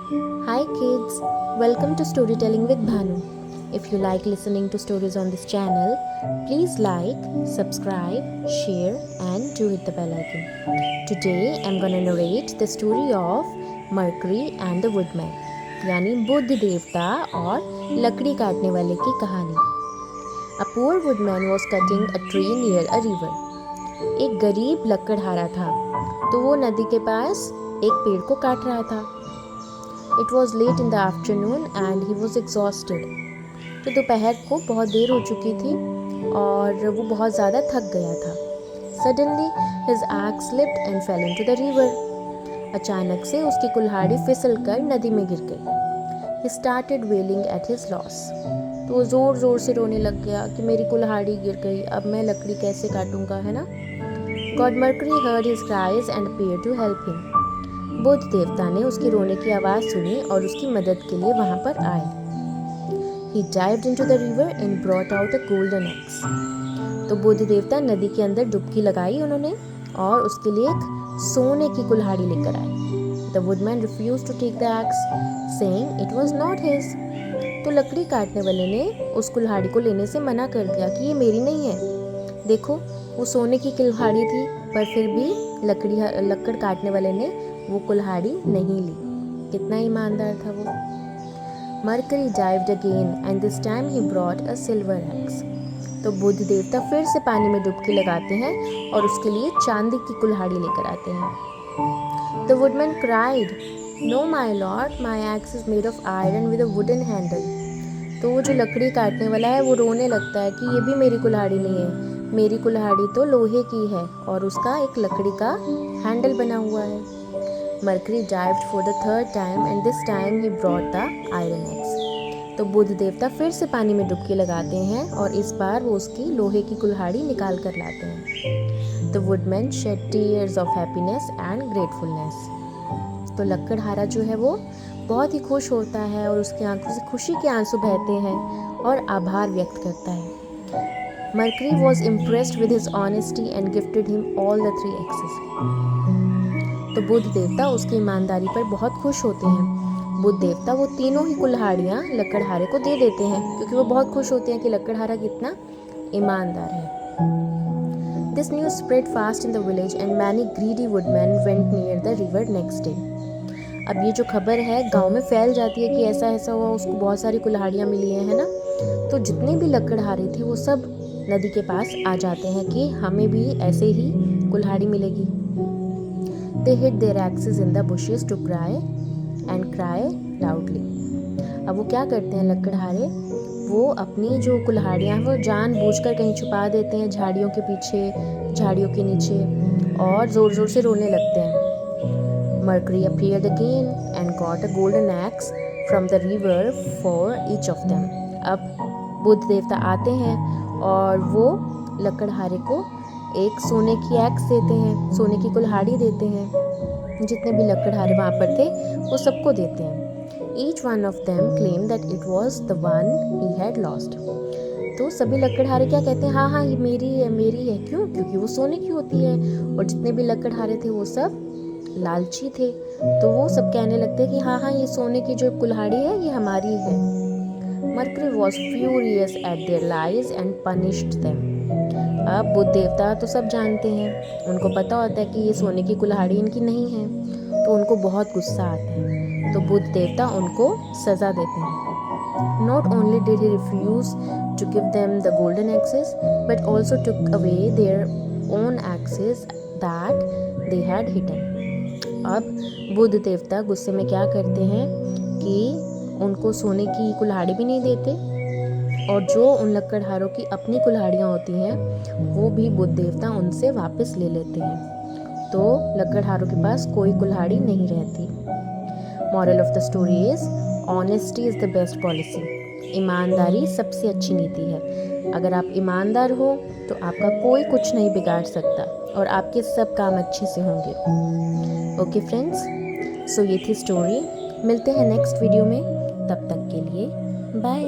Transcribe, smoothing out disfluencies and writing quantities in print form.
Hi kids, welcome to Storytelling with Bhanu. If you like listening to stories on this channel, please like, subscribe, share and do hit the bell icon. Today I'm gonna narrate the story of Mercury and the Woodman, यानी बुध देवता और लकड़ी काटने वाले की कहानी. A poor woodman was cutting a tree near a river. एक गरीब लकड़हारा था, तो वो नदी के पास एक पेड़ को काट रहा था. It was late in the afternoon and he was exhausted. तो दोपहर को बहुत देर हो चुकी थी और वो बहुत ज़्यादा थक गया था. Suddenly his axe slipped and fell into the river. अचानक से उसकी कुल्हाड़ी फिसल कर नदी में गिर गई. He started wailing at his loss. तो वो ज़ोर ज़ोर से रोने लग गया कि मेरी कुल्हाड़ी गिर गई, अब मैं लकड़ी कैसे काटूंगा, है ना. God Mercury heard his cries and appeared to help him. बुध देवता ने उसके रोने की आवाज़ सुनी और उसकी मदद के लिए वहाँ पर आए. He dived into the river and brought out a golden axe. तो बुध देवता नदी के अंदर डुबकी लगाई उन्होंने और उसके लिए एक सोने की कुल्हाड़ी लेकर आए. The woodman refused to take the axe, saying it was not his. तो लकड़ी काटने वाले ने उस कुल्हाड़ी को लेने से मना कर दिया कि ये मेरी नहीं है. देखो, वो सोने की कुल्हाड़ी थी, पर फिर भी लकड़ काटने वाले ने वो कुल्हाड़ी नहीं ली. कितना ईमानदार था वो. Mercury dived again and this time he brought a silver axe. तो बुध देवता फिर से पानी में डुबकी लगाते हैं और उसके लिए चांदी की कुल्हाड़ी लेकर आते हैं. The woodman cried, "No, my lord, my axe is made of iron with a wooden handle." तो वो जो लकड़ी काटने वाला है वो रोने लगता है कि ये भी मेरी कुल्हाड़ी नहीं है, मेरी कुल्हाड़ी तो लोहे की है और उसका एक लकड़ी का हैंडल बना हुआ है. Mercury dived for the third time and this time he brought the iron axe. तो बुध देवता फिर से पानी में डुबकी लगाते हैं और इस बार वो उसकी लोहे की कुल्हाड़ी निकाल कर लाते हैं. The woodman shed tears of happiness and gratefulness. तो लकड़हारा जो है वो बहुत ही खुश होता है और उसकी आंखों से खुशी के आंसू बहते हैं और आभार व्यक्त करता है. Mercury was impressed with his honesty and gifted him all the 3 axes. तो बुध देवता उसकी ईमानदारी पर बहुत खुश होते हैं. बुध देवता वो तीनों ही कुल्हाड़ियाँ लकड़हारे को दे देते हैं क्योंकि वो बहुत खुश होते हैं कि लकड़हारा कितना ईमानदार है. This news spread fast in the village and many greedy woodmen went near the river next day. अब ये जो खबर है गांव में फैल जाती है कि ऐसा ऐसा हुआ, उसको बहुत सारी कुल्हाड़ियाँ मिली हैं, है ना. तो जितने भी लकड़हारे थे वो सब नदी के पास आ जाते हैं कि हमें भी ऐसे ही कुल्हाड़ी मिलेगी. They hid their axes in the bushes to cry and cry loudly. अब वो क्या करते हैं लकड़हारे, वो अपनी जो कुल्हाड़ियाँ हैं वो जानबूझकर कहीं छुपा देते हैं, झाड़ियों के पीछे, झाड़ियों के नीचे, और ज़ोर ज़ोर से रोने लगते हैं. Mercury appeared again and got a golden axe from the river for each of them. अब बुध देवता आते हैं और वो लकड़हारे को एक सोने की एक्स देते हैं, सोने की कुल्हाड़ी देते हैं. जितने भी लकड़हारे वहाँ पर थे वो सबको देते हैं. Each one of them claimed that it was the one he had lost. तो सभी लकड़हारे क्या कहते हैं, हाँ हाँ ये मेरी है, मेरी है. क्यों? क्योंकि वो सोने की होती है. और जितने भी लकड़हारे थे वो सब लालची थे, तो वो सब कहने लगते हैं कि हाँ हाँ ये सोने की जो कुल्हाड़ी है ये हमारी है. Mercury was furious at their lies and punished them. अब बुध देवता तो सब जानते हैं, उनको पता होता है कि ये सोने की कुल्हाड़ी इनकी नहीं है, तो उनको बहुत गुस्सा आता है. तो बुध देवता उनको सज़ा देते हैं. Not only did he refuse to give them the golden axes, but also took away their own axes that they had hidden. अब बुध देवता गुस्से में क्या करते हैं कि उनको सोने की कुल्हाड़ी भी नहीं देते और जो उन लकड़हारों की अपनी कुल्हाड़ियाँ होती हैं वो भी बुध देवता उनसे वापस ले लेते हैं. तो लकड़हारों के पास कोई कुल्हाड़ी नहीं रहती. Moral of the story is, honesty is the best policy. ईमानदारी सबसे अच्छी नीति है. अगर आप ईमानदार हो तो आपका कोई कुछ नहीं बिगाड़ सकता और आपके सब काम अच्छे से होंगे. ओके फ्रेंड्स, सो ये थी स्टोरी. मिलते हैं नेक्स्ट वीडियो में, तब तक के लिए बाय.